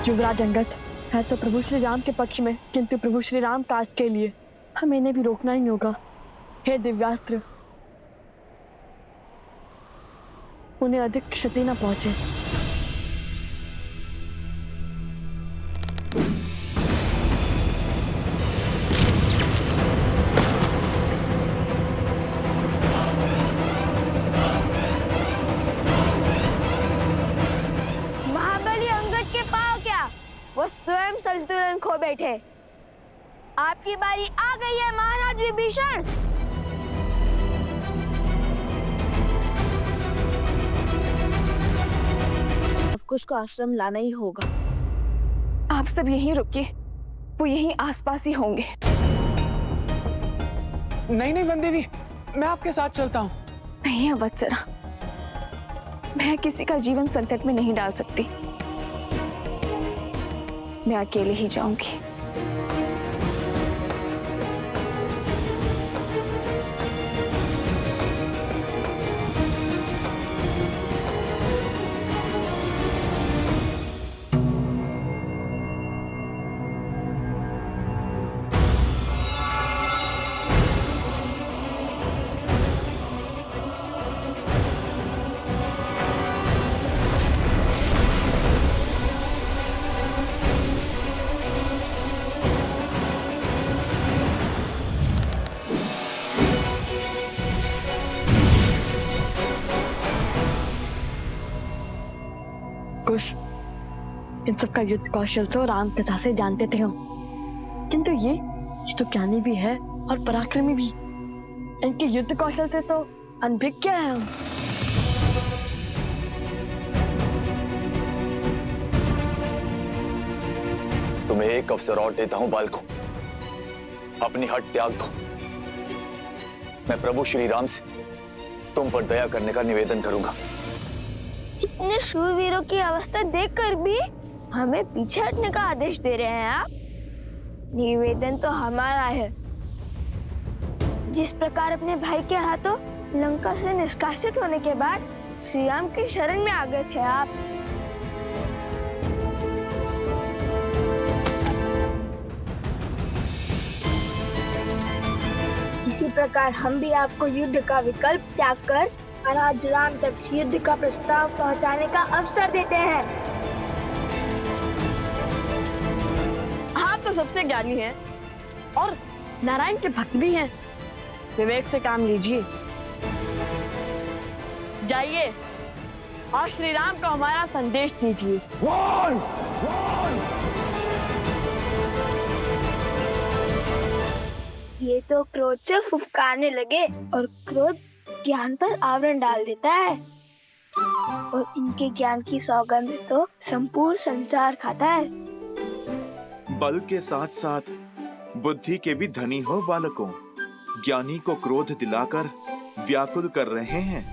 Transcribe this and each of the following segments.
युवराज अंगद है तो प्रभु श्री राम के पक्ष में, किंतु प्रभु श्री राम काज के लिए हमें इन्हें भी रोकना ही होगा। हे दिव्यास्त्र, उन्हें अधिक क्षति न पहुंचे। महाबली अंगद के पांव क्या, वो स्वयं संतुलन खो बैठे। आपकी बारी आ गई है महाराज विभीषण। कुछ को आश्रम लाना ही होगा। आप सब यहीं रुकिए, वो यहीं आसपास ही होंगे। नहीं नहीं वनदेवी, मैं आपके साथ चलता हूँ। नहीं अवत्सरा, मैं किसी का जीवन संकट में नहीं डाल सकती। मैं अकेले ही जाऊंगी। कुश इन सब का युद्ध कौशल तो राम कथा से जानते थे हम, किंतु ये तो ज्ञानी भी है और पराक्रमी भी। इनके युद्ध कौशल से तो अनभिज्ञ है हम। तुम्हें एक अवसर और देता हूं बालकों, अपनी हट त्याग दो। मैं प्रभु श्री राम से तुम पर दया करने का निवेदन करूंगा। इतने शूरवीरों की अवस्था देखकर भी हमें पीछे हटने का आदेश दे रहे हैं आप। निवेदन तो हमारा है। जिस प्रकार अपने भाई के हाथों लंका से निष्कासित होने के बाद श्री राम की शरण में आ गए थे आप, इसी प्रकार हम भी आपको युद्ध का विकल्प त्याग कर महाराज राम तक युद्ध का प्रस्ताव पहुंचाने का अवसर देते हैं। आप तो सबसे ज्ञानी हैं और नारायण के भक्त भी हैं। विवेक से काम लीजिए। जाइए और श्री राम को हमारा संदेश दीजिए। ये तो क्रोध से फुफकारने लगे और क्रोध ज्ञान पर आवरण डाल देता है और इनके ज्ञान की सौगंध तो संपूर्ण संसार खाता है। बल के साथ साथ बुद्धि के भी धनी हो बालकों। ज्ञानी को क्रोध दिलाकर व्याकुल कर रहे हैं,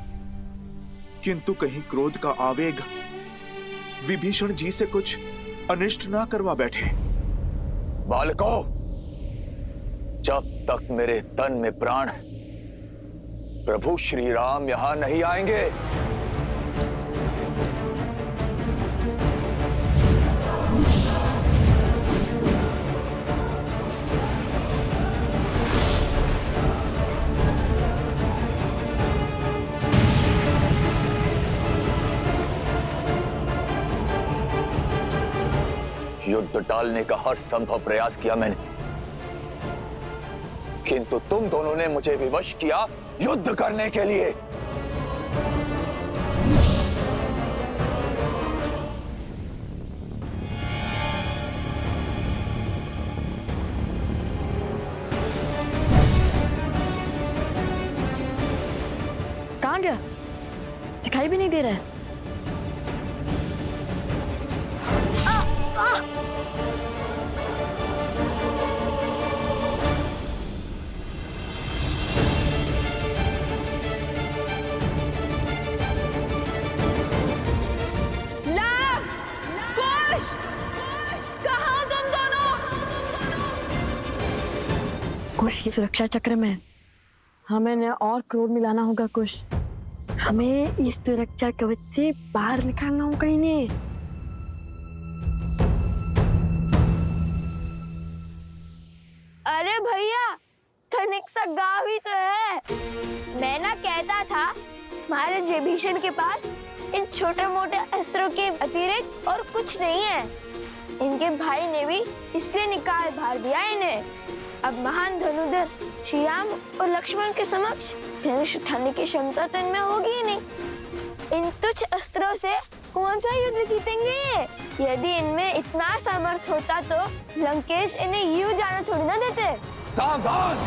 किंतु कहीं क्रोध का आवेग विभीषण जी से कुछ अनिष्ट ना करवा बैठे। बालकों, जब तक मेरे तन में प्राण है प्रभु श्री राम यहां नहीं आएंगे। युद्ध टालने का हर संभव प्रयास किया मैंने, किंतु तुम दोनों ने मुझे विवश किया युद्ध करने के लिए। कहाँ गया? दिखाई भी नहीं दे रहा है। कुश की सुरक्षा चक्र में हमें न और क्रोध मिलाना होगा। कुश, हमें इस सुरक्षा कवच से बाहर निकालना होगा इन्हें। अरे भैया, धनिक सा गाँव ही तो है। मैं ना कहता था महाराज विभीषण के पास इन छोटे मोटे अस्त्रों के अतिरिक्त और कुछ नहीं है। इनके भाई ने भी इसलिए निकाल भार दिया इन्हें। अब महान धनुर्धर श्री राम और लक्ष्मण के समक्ष धनुष उठाने की क्षमता तो इनमें होगी ही नहीं। इन तुच्छ अस्त्रों से कौन सा युद्ध जीतेंगे? यदि इनमें इतना सामर्थ्य होता तो लंकेश इन्हें यूं जाना थोड़ी ना देते। सावधान!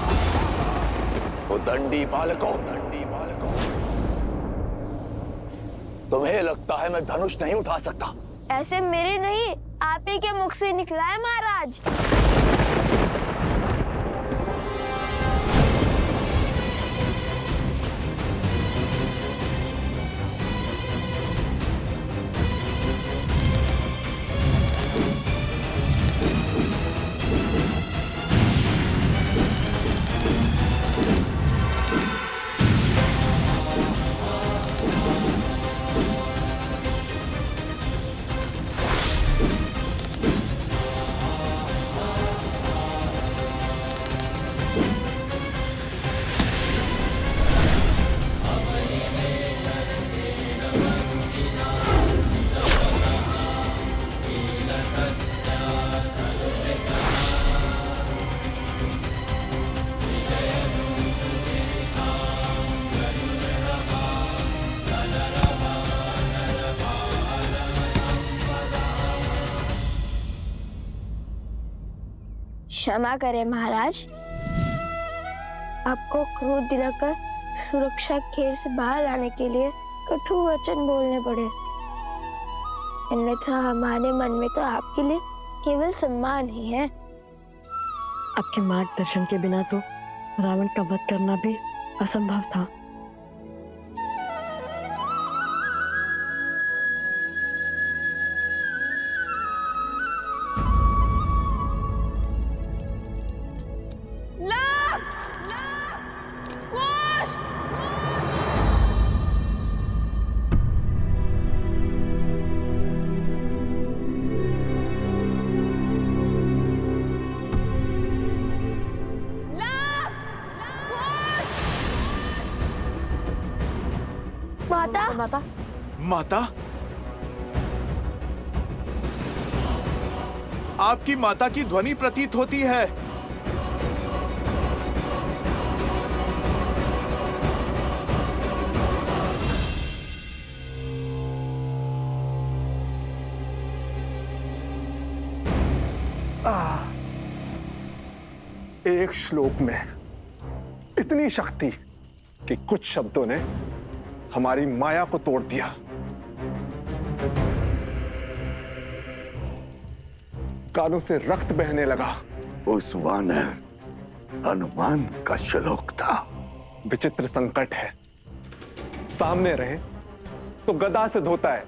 वो दंडी बालकों, तुम्हें लगता है मैं धनुष नहीं उठा सकता? ऐसे मेरे नहीं, आप ही के मुख से निकला है महाराज। क्षमा करें महाराज, आपको क्रोध दिलाकर सुरक्षा घेर से बाहर लाने के लिए कठोर वचन बोलने पड़े। अन्यथा हमारे मन में तो आपके लिए केवल सम्मान ही है। आपके मार्गदर्शन के बिना तो रावण का वध करना भी असंभव था। माता, माता? आपकी माता की ध्वनि प्रतीत होती है। एक श्लोक में इतनी शक्ति कि कुछ शब्दों ने हमारी माया को तोड़ दिया। कानों से रक्त बहने लगा। उस वानर हनुमान का श्लोक था। विचित्र संकट है, सामने रहे तो गदा से धोता है,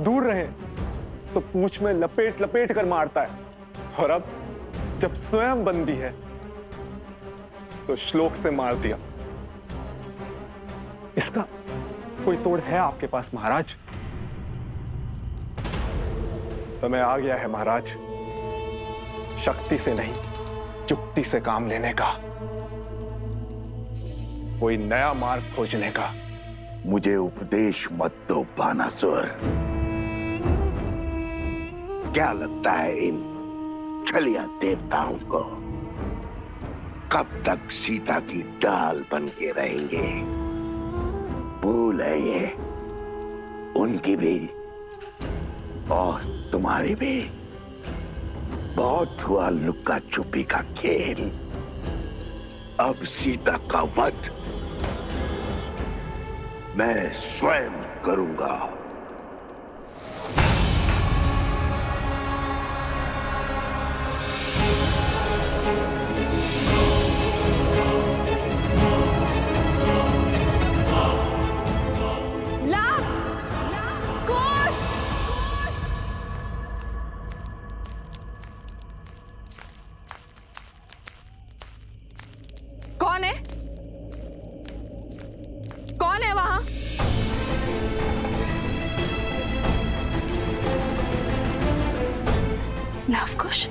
दूर रहे तो पूंछ में लपेट लपेट कर मारता है, और अब जब स्वयं बंदी है तो श्लोक से मार दिया। इसका कोई तोड़ है आपके पास महाराज? समय आ गया है महाराज, शक्ति से नहीं युक्ति से काम लेने का, कोई नया मार्ग खोजने का। मुझे उपदेश मत दो बानासुर। क्या लगता है इन छलिया देवताओं को कब तक सीता की डाल बन के रहेंगे? भूल है ये उनकी भी और तुम्हारी भी। बहुत हुआ लुक्का छुपी का खेल, अब सीता का वध मैं स्वयं करूंगा। कौन है? कौन है वहां? लवकुश,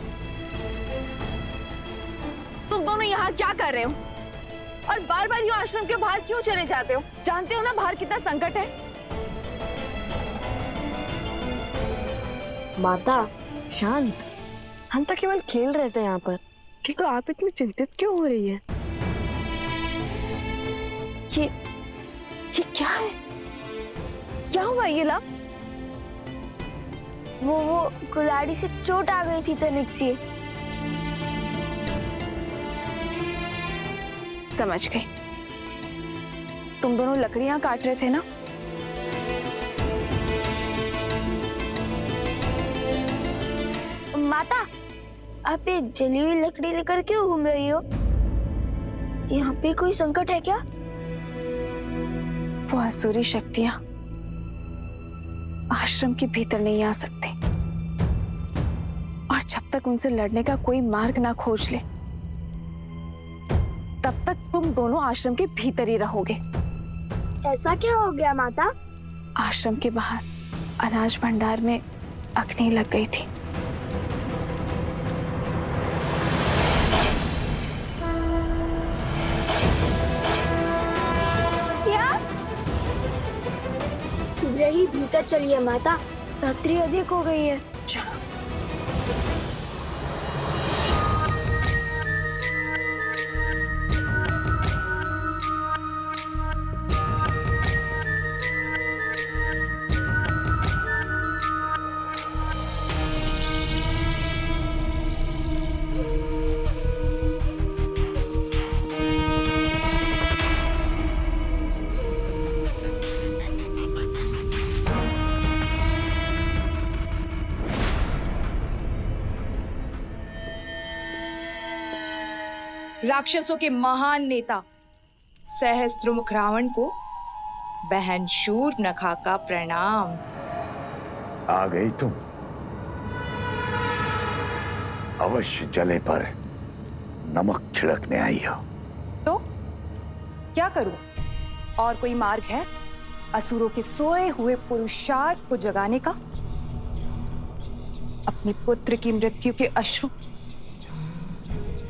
तुम तुम दोनों यहाँ क्या कर रहे हो? और बार बार यूं आश्रम के बाहर क्यों चले जाते हो? जानते हो ना बाहर कितना संकट है। माता शांत, हम तो केवल खेल रहे थे यहाँ पर, किंतु आप इतनी चिंतित क्यों हो रही है? ये क्या है? क्या हुआ ये ला? वो कुल्हाड़ी से चोट आ गई थी तनिक सी। समझ गई, तुम दोनों लकड़ियां काट रहे थे ना? माता, आप ये जली हुई लकड़ी लेकर क्यों घूम रही हो? यहाँ पे कोई संकट है क्या? वो आसुरी शक्तियां आश्रम के भीतर नहीं आ सकती, और जब तक उनसे लड़ने का कोई मार्ग ना खोज ले, तब तक तुम दोनों आश्रम के भीतर ही रहोगे। ऐसा क्या हो गया माता? आश्रम के बाहर अनाज भंडार में अग्नि लग गई थी। शीघ्र ही भीतर चलिए माता, रात्रि अधिक हो गई है। चलो। राक्षसों के महान नेता सहस्त्रमुख रावण को बहन शूर्पणखा का प्रणाम। आ गई तुम। अवश्य जले पर नमक छिड़कने आई हो। तो क्या करूं? और कोई मार्ग है असुरों के सोए हुए पुरुषार्थ को जगाने का? अपने पुत्र की मृत्यु के अश्रु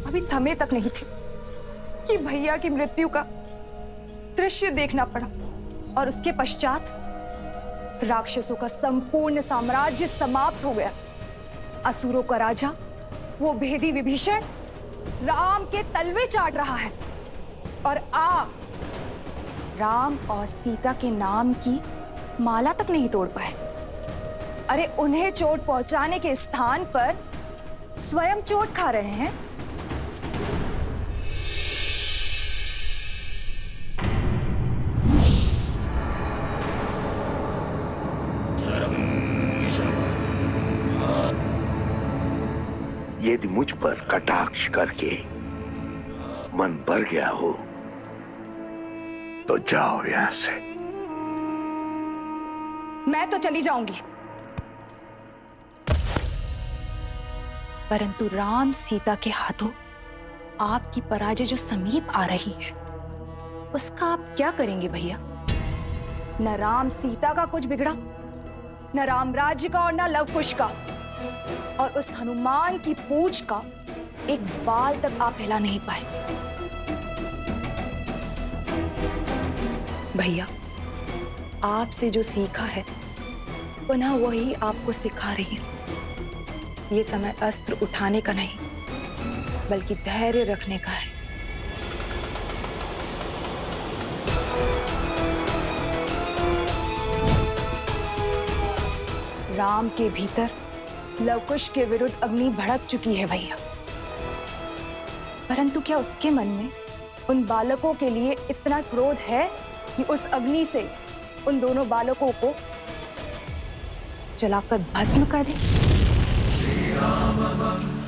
अभी थमे तक नहीं थे कि भैया की मृत्यु का दृश्य देखना पड़ा, और उसके पश्चात राक्षसों का संपूर्ण साम्राज्य समाप्त हो गया। असुरों का राजा वो भेदी विभीषण राम के तलवे चाट रहा है, और आप राम और सीता के नाम की माला तक नहीं तोड़ पाए। अरे उन्हें चोट पहुंचाने के स्थान पर स्वयं चोट खा रहे हैं। यदि मुझ पर कटाक्ष करके मन भर गया हो तो जाओ यहां से। मैं तो चली जाऊंगी, परंतु राम सीता के हाथों आपकी पराजय जो समीप आ रही है, उसका आप क्या करेंगे भैया? न राम सीता का कुछ बिगड़ा, न राम राज्य का और न लव कुश का, और उस हनुमान की पूंछ का एक बाल तक आप हिला नहीं पाए। भैया, आपसे जो सीखा है पुनः वही आपको सिखा रही हूं। ये समय अस्त्र उठाने का नहीं, बल्कि धैर्य रखने का है। राम के भीतर लवकुश के विरुद्ध अग्नि भड़क चुकी है भैया, परंतु क्या उसके मन में उन बालकों के लिए इतना क्रोध है कि उस अग्नि से उन दोनों बालकों को जलाकर भस्म कर दे? श्री रामम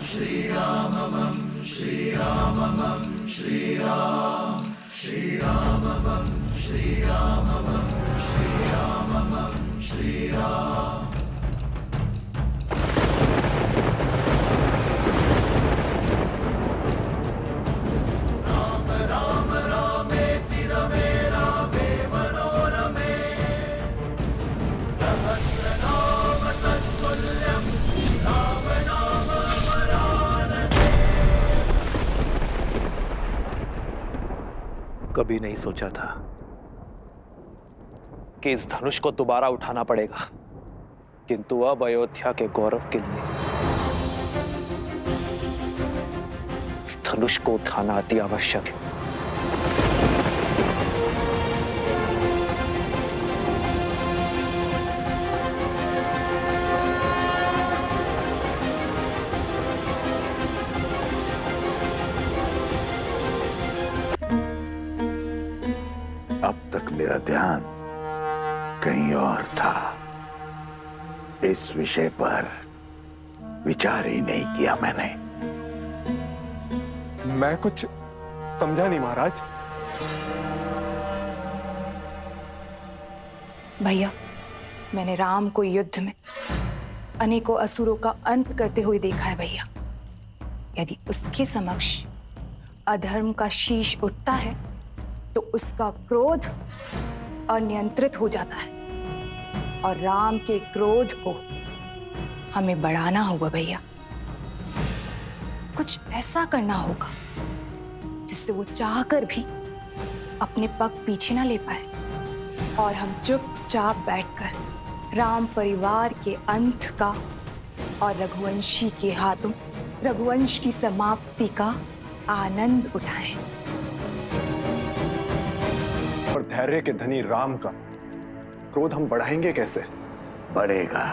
श्री रामम श्री रामम श्री राम श्री रामम श्री रामम श्री रामम श्री राम। कभी नहीं सोचा था कि इस धनुष को दोबारा उठाना पड़ेगा, किंतु अब अयोध्या के गौरव के लिए इस धनुष को उठाना अति आवश्यक है। अब तक मेरा ध्यान कहीं और था। इस विषय पर विचार ही नहीं किया मैंने। मैं कुछ समझा नहीं महाराज। भैया, मैंने राम को युद्ध में अनेकों असुरों का अंत करते हुए देखा है भैया। यदि उसके समक्ष अधर्म का शीश उठता है तो उसका क्रोध अनियंत्रित हो जाता है, और राम के क्रोध को हमें बढ़ाना होगा भैया। कुछ ऐसा करना होगा जिससे वो चाहकर भी अपने पग पीछे ना ले पाए, और हम चुपचाप बैठकर राम परिवार के अंत का और रघुवंशी के हाथों रघुवंश की समाप्ति का आनंद उठाएं। और धैर्य के धनी राम का क्रोध हम बढ़ाएंगे कैसे? बढ़ेगा।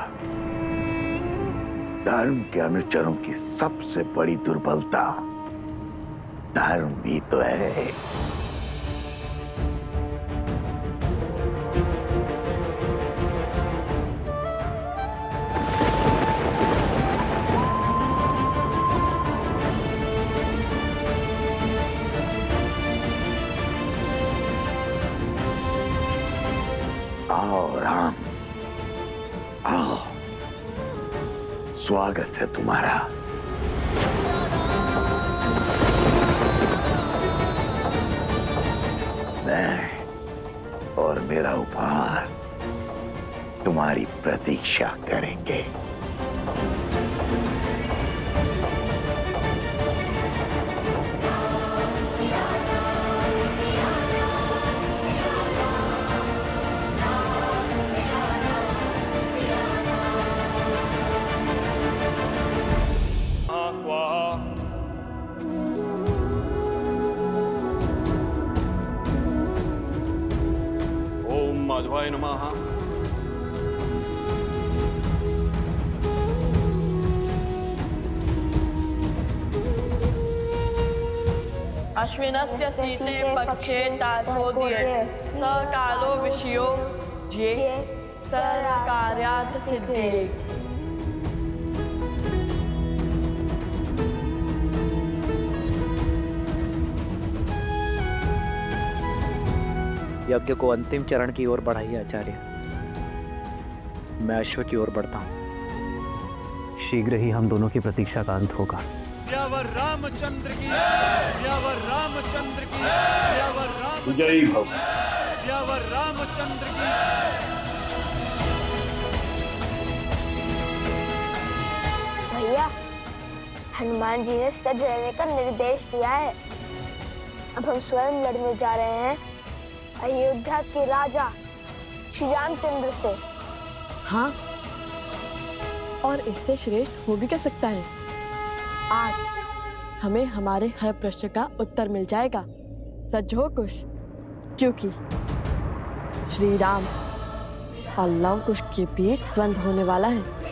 धर्म के अनुचरों की सबसे बड़ी दुर्बलता धर्म भी तो है। आओ राम, आओ, स्वागत है तुम्हारा। मैं और मेरा उपहार तुम्हारी प्रतीक्षा करेंगे। माधवाय नमः। अश्विनस्य शीते पक्षे ताथोदये स कालो विषयो ये सर्वकार्यार्थ सिद्धिये। यज्ञ को अंतिम चरण की ओर बढ़ाइए आचार्य। मैं अश्व की ओर बढ़ता हूँ। शीघ्र ही हम दोनों की प्रतीक्षा का अंत होगा। सियावर रामचंद्र की, सियावर रामचंद्र की, सियावर राम जय भव, सियावर रामचंद्र की। भैया, हनुमान जी ने सज रहने का निर्देश दिया है। अब हम स्वयं लड़ने जा रहे हैं अयोध्या के राजा श्री रामचंद्र से। हाँ, और इससे श्रेष्ठ हो भी क्या सकता है। आज हमें हमारे हर प्रश्न का उत्तर मिल जाएगा। सच हो कुश, क्योंकि श्री राम और लव कुश के बीच द्वंद्व होने वाला है।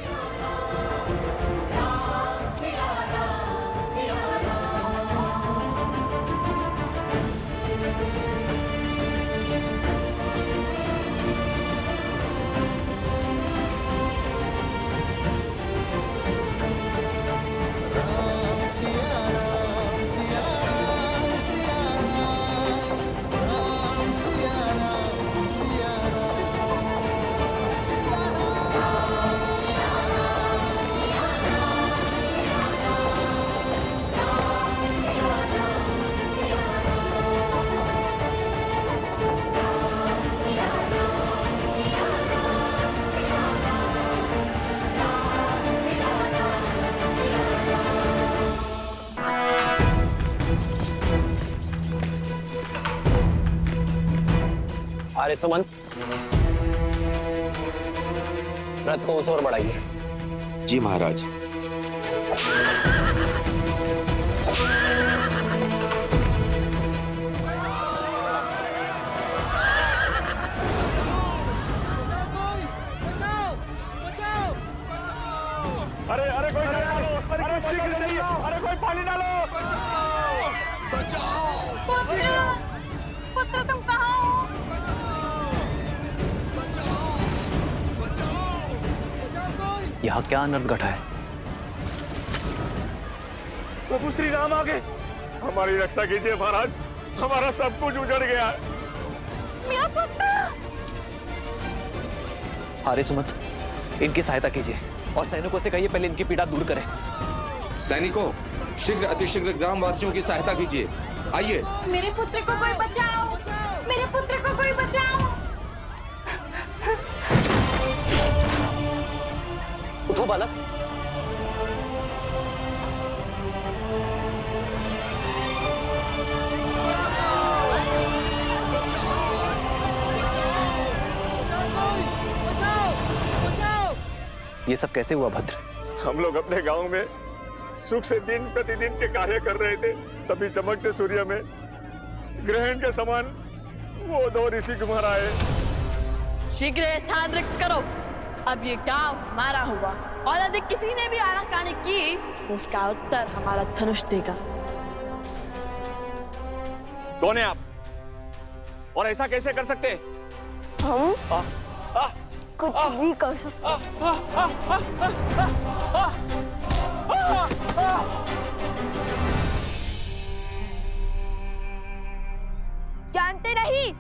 आर्य सुमंत, रथ को उस ओर बढ़ाइए। जी महाराज। अरे अरे कोई डालो, अरे शीघ्र चलिए, अरे कोई पानी डालो। पुत्र तुम कहाँ हो? यहाँ क्या अनर्थ घटा है? प्रभु श्री राम आ गए। हमारी रक्षा कीजिए महाराज, हमारा सब कुछ उजड़ गया है। मेरा पुत्र। आर्य सुमंत, इनकी सहायता कीजिए और सैनिकों से कहिए पहले इनकी पीड़ा दूर करें। सैनिकों, शीघ्र अतिशीघ्र ग्रामवासियों की सहायता कीजिए। आइए। मेरे पुत्र को कोई बचाओ, मेरे पुत्र को कोई बचाओ। उठो बालक। ये सब कैसे हुआ भद्र? हम लोग अपने गांव में सुख से दिन प्रतिदिन के कार्य कर रहे थे, तभी चमकते सूर्य में ग्रहण के समान वो दो ऋषि कुमार आए। शीघ्र स्थान रिक्त करो। अब ये गांव हमारा हुआ और यदि किसी ने भी आनाकानी की तो उसका उत्तर हमारा धनुष देगा। कौन है आप और ऐसा कैसे कर सकते? हम कुछ भी कर सकते। जानते नहीं,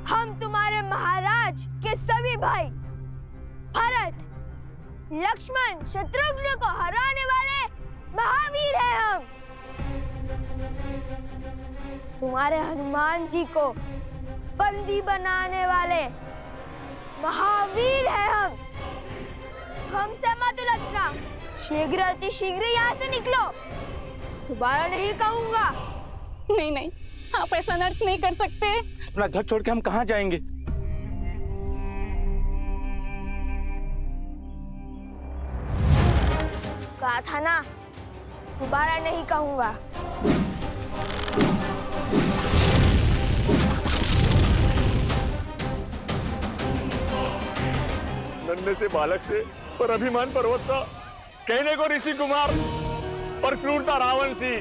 हम तुम्हारे महाराज के सभी भाई भरत, लक्ष्मण, शत्रुघ्न को हराने वाले महावीर हैं हम। तुम्हारे हनुमान जी को बंदी बनाने वाले महावीर है हम। हमसे मत उलझना, शीघ्र अति शीघ्र यहाँ से निकलो। दोबारा नहीं कहूंगा। नहीं नहीं, आप ऐसा अनर्थ नहीं कर सकते। अपना घर छोड़ के हम कहाँ जाएंगे? कहा था ना, दोबारा नहीं कहूंगा। नन्हे से बालक से पर अभिमान पर्वत सा, कहने को ऋषि कुमार पर क्रूरता रावण सी।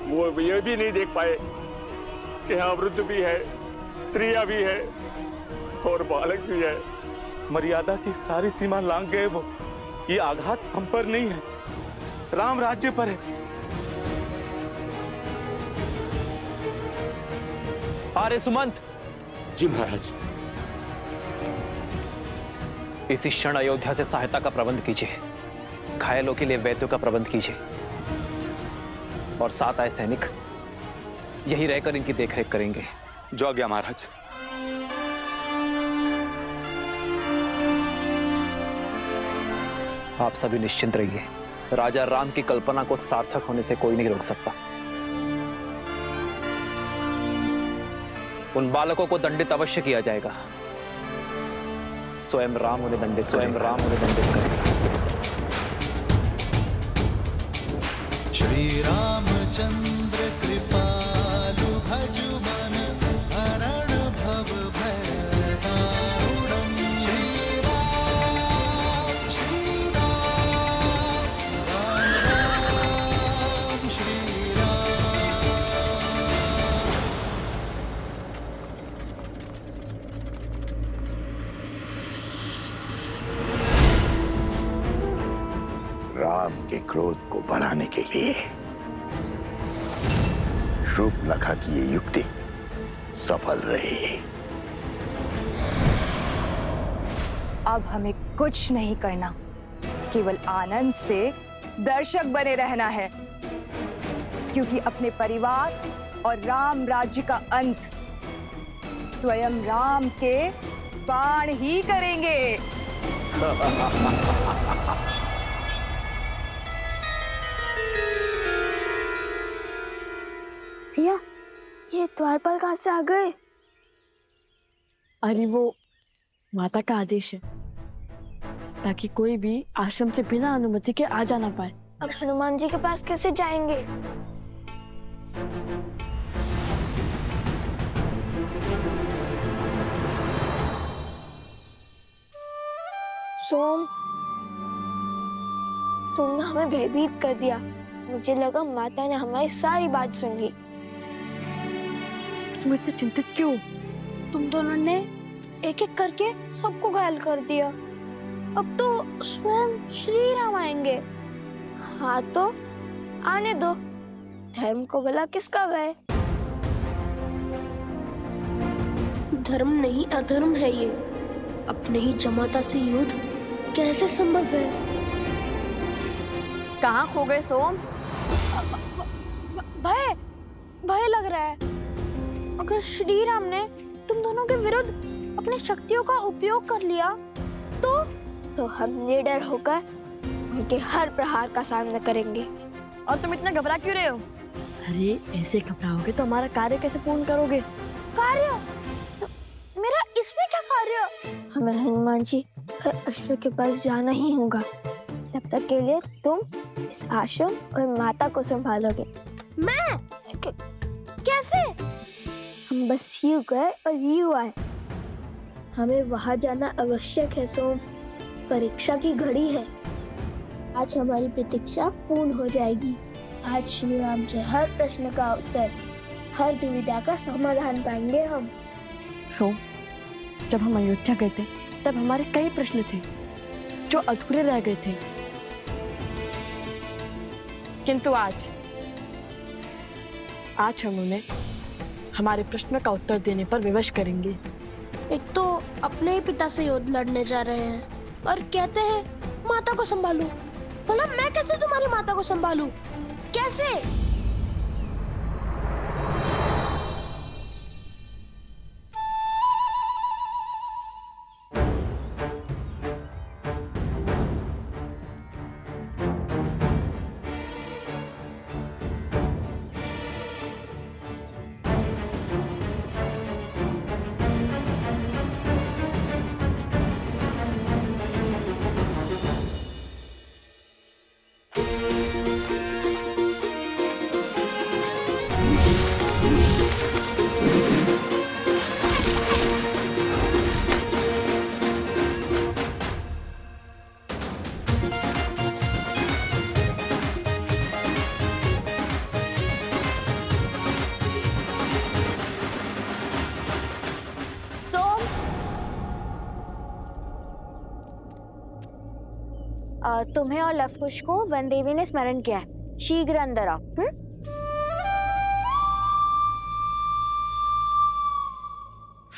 वो ये भी नहीं देख पाए कि यहाँ वृद्ध भी है, स्त्रियां भी है और बालक भी है। मर्यादा की सारी सीमा लांघ गए वो। ये आघात हम पर नहीं है, राम राज्य पर है। आर्य सुमंत। जी महाराज। इसी क्षण अयोध्या से सहायता का प्रबंध कीजिए, घायलों के लिए वैद्यों का प्रबंध कीजिए और साथ आए सैनिक यही रहकर इनकी देखरेख करेंगे। जो आज्ञा महाराज। आप सभी निश्चिंत रहिए, राजा राम की कल्पना को सार्थक होने से कोई नहीं रोक सकता। उन बालकों को दंडित अवश्य किया जाएगा। स्वयं राम उन्हें दंडित करेगा। श्री रामचंद्र कृपालु भजु मन हरण भव भय दारुणम्। श्री राम श्री राम राम राम श्री राम। राम के क्रोध को बढ़ाने के लिए शूर्पणखा की ये युक्ति सफल रही। अब हमें कुछ नहीं करना, केवल आनंद से दर्शक बने रहना है, क्योंकि अपने परिवार और राम राज्य का अंत स्वयं राम के बाण ही करेंगे। भैया, ये द्वारपाल कहाँ से आ गए? अरे वो माता का आदेश है ताकि कोई भी आश्रम से बिना अनुमति के आ जा ना पाए। अब हनुमान जी के पास कैसे जाएंगे? सोम, तुमने हमें भयभीत कर दिया। मुझे लगा माता ने हमारी सारी बात सुन ली। तुम इतने चिंतित क्यों? तुम दोनों ने एक एक करके सबको घायल कर दिया। अब तो स्वयं श्री राम आएंगे। हाँ तो आने दो, धर्म को भला किसका भय? धर्म नहीं अधर्म है ये। अपने ही जमाता से युद्ध कैसे संभव है? कहाँ खो गए सोम? भय भय लग रहा है। अगर श्री राम ने तुम दोनों के विरुद्ध अपनी शक्तियों का उपयोग कर लिया तो हम निडर होकर उनके हर प्रहार का सामना करेंगे। और तुम इतना घबरा क्यों रहे हो? अरे ऐसे घबराओगे तो हमारा कार्य कैसे पूर्ण करोगे? कार्य? मेरा इसमें क्या कार्य? हमें हनुमान जी अश्व के पास जाना ही होगा। तब तक के लिए तुम इस आश्रम और माता को संभालोगे। मैं? कैसे? हम बस यूं गए और यूं आए। हमें वहां जाना आवश्यक है सोम। परीक्षा की घड़ी है। आज हमारी प्रतीक्षा पूर्ण हो जाएगी। आज श्री राम से हर प्रश्न का उत्तर, हर दुविधा का समाधान पाएंगे हम। सो जब हम अयोध्या गए थे तब हमारे कई प्रश्न थे जो अधूरे रह गए थे, किंतु आज हम उन्हें हमारे प्रश्न का उत्तर देने पर विवश करेंगे। एक तो अपने ही पिता से युद्ध लड़ने जा रहे हैं और कहते हैं माता को संभालू। भला मैं कैसे तुम्हारी माता को संभालू? कैसे? तुम्हें और लवकुश को वन देवी ने स्मरण किया है। शीघ्र अंदर आओ।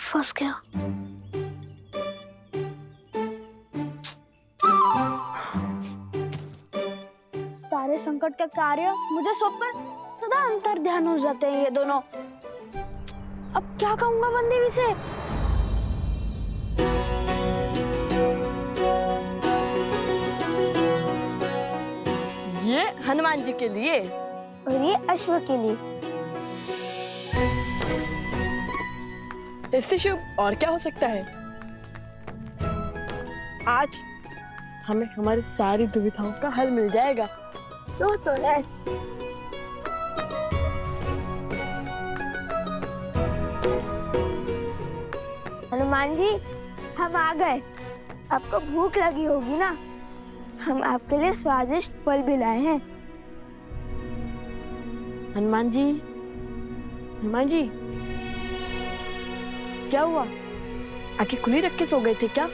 फंस गया। सारे संकट का कार्य मुझे सौंपकर सदा अंतर ध्यान हो जाते हैं ये दोनों। अब क्या कहूंगा वन देवी से? ये हनुमान जी के लिए और ये अश्व के लिए। इससे शुभ और क्या हो सकता है? आज हमें हमारी सारी दुविधाओं का हल मिल जाएगा। तो है। हनुमान जी, हम आ गए। आपको भूख लगी होगी ना? हम आपके लिए स्वादिष्ट फल भी लाए हैं। हनुमान जी, क्या हुआ? आंखें खुली रख के सो गए थे क्या?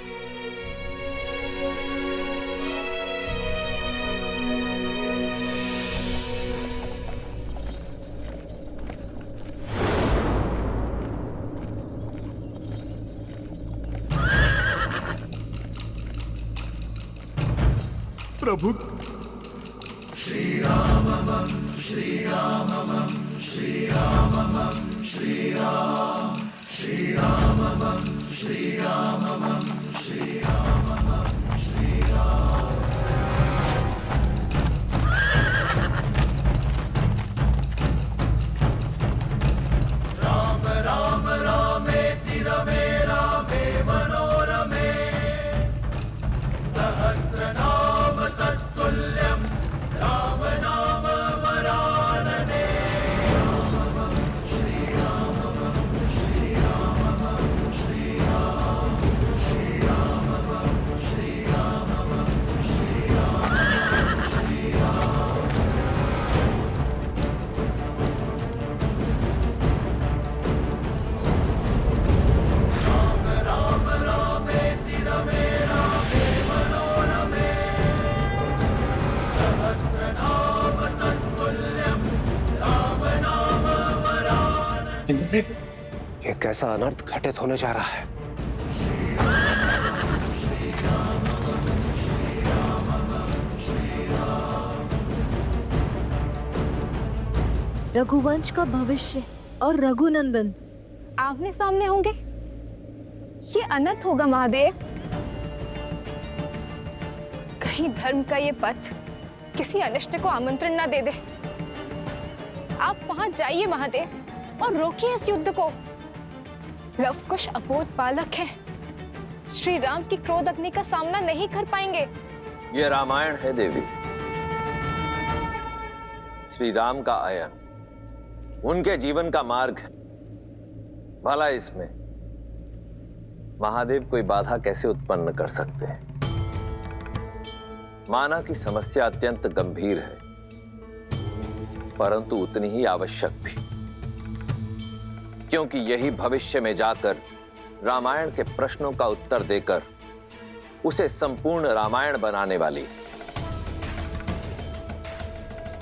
प्रभु श्री रामम श्री रामम श्री रामम श्री राम श्री रामम श्री रामम श्री रामम श्री राम। राम राम रामेति रमे राम मनोरमे सहस्रनाम तत्तुल्यं राम नाम वरानने ये कैसा अनर्थ घटित होने जा रहा है? रघुवंश का भविष्य और रघुनंदन आमने सामने होंगे। ये अनर्थ होगा महादेव। कहीं धर्म का ये पथ किसी अनिष्ट को आमंत्रण ना दे दे। आप वहां जाइए महादेव और रोकिए इस युद्ध को। लवकुश अबोध बालक है, श्री राम की क्रोध अग्नि का सामना नहीं कर पाएंगे। ये रामायण है देवी। श्री राम का आयन उनके जीवन का मार्ग है। भला इसमें महादेव कोई बाधा कैसे उत्पन्न कर सकते हैं? माना कि समस्या अत्यंत गंभीर है, परंतु उतनी ही आवश्यक भी, क्योंकि यही भविष्य में जाकर रामायण के प्रश्नों का उत्तर देकर उसे संपूर्ण रामायण बनाने वाली है।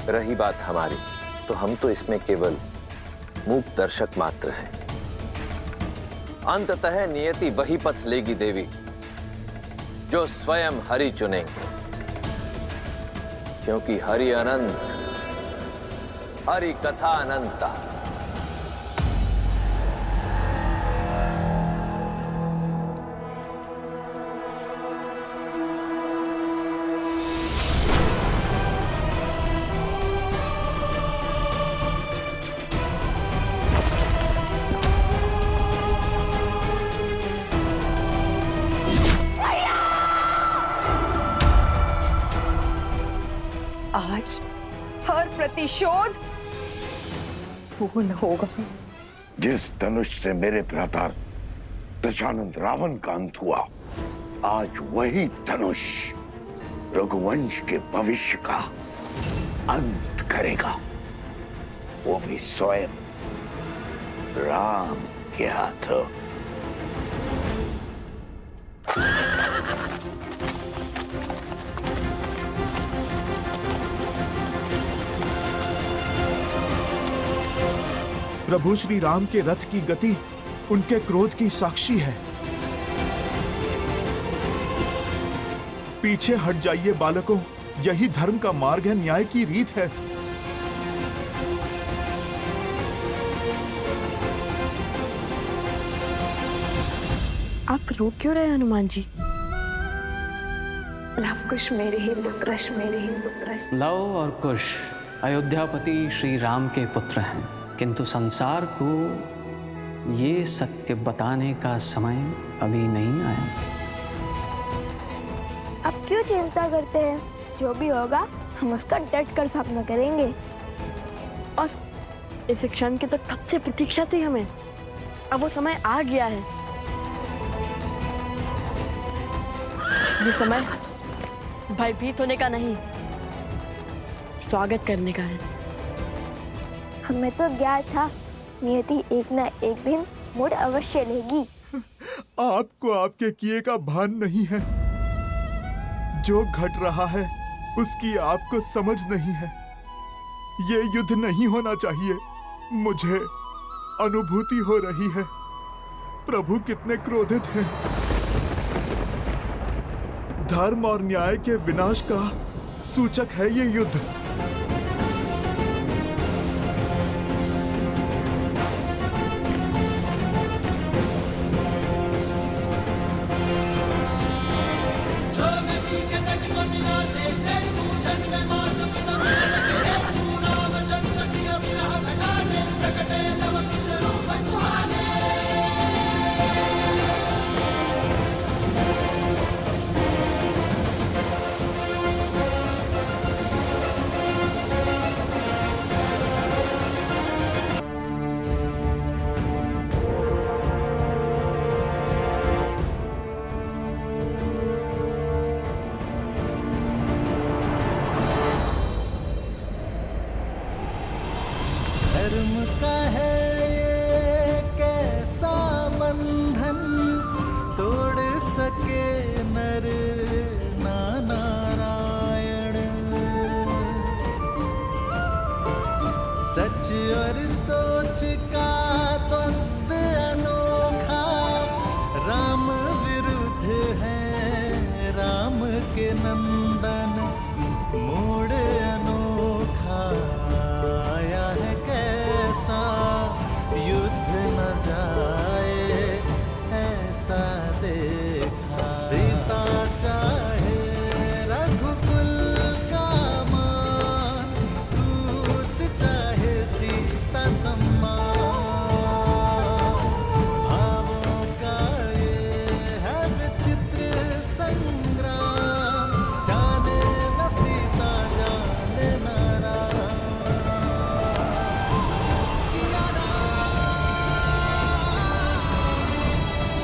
रही बात हमारी, तो हम तो इसमें केवल मूक दर्शक मात्र हैं। अंततः नियति वही पथ लेगी देवी जो स्वयं हरि चुनेंगे, क्योंकि हरि अनंत, हरि कथा अनंता। आज हर प्रतिशोध पूर्ण होगा। जिस धनुष से मेरे भ्राता दशानंद रावण का अंत हुआ, आज वही धनुष रघुवंश के भविष्य का अंत करेगा, वो भी स्वयं राम के हाथों। प्रभु श्री राम के रथ की गति उनके क्रोध की साक्षी है। पीछे हट जाइए बालकों, यही धर्म का मार्ग है, न्याय की रीत है। आप रो क्यों रहे हनुमान जी? लवकुश मेरे ही पुत्र, मेरे ही पुत्र। लव और कुश अयोध्यापति श्री राम के पुत्र हैं, किंतु संसार को ये सत्य बताने का समय अभी नहीं आया। आप क्यों चिंता करते हैं? जो भी होगा हम उसका डट कर सामना करेंगे। और इस क्षण की तो कब से प्रतीक्षा थी हमें। अब वो समय आ गया है। ये समय भयभीत होने का नहीं, स्वागत करने का है। हमें तो ज्ञान था नियति एक ना एक दिन मोड़ अवश्य लेगी। आपको आपके किए का भान नहीं है। जो घट रहा है उसकी आपको समझ नहीं है। ये युद्ध नहीं होना चाहिए। मुझे अनुभूति हो रही है प्रभु कितने क्रोधित हैं। धर्म और न्याय के विनाश का सूचक है ये युद्ध। नंदन मोड़ अनोखा आया है कैसा, युद्ध न जाए ऐसा देखा। पिता चाहे रघुकुल का मान, सूत चाहे सीता सम्मान। भावों का ये है विचित्र संग्राम, जाने न सीता जाने न राम। सिया राम,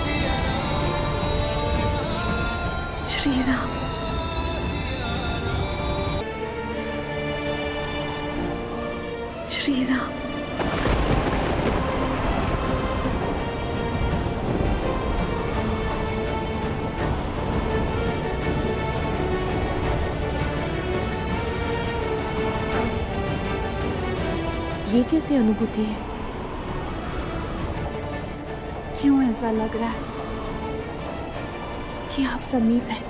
सिया राम, श्री राम। श्री राम। ये कैसी अनुभूति है? क्यों ऐसा लग रहा है कि आप समीप हैं?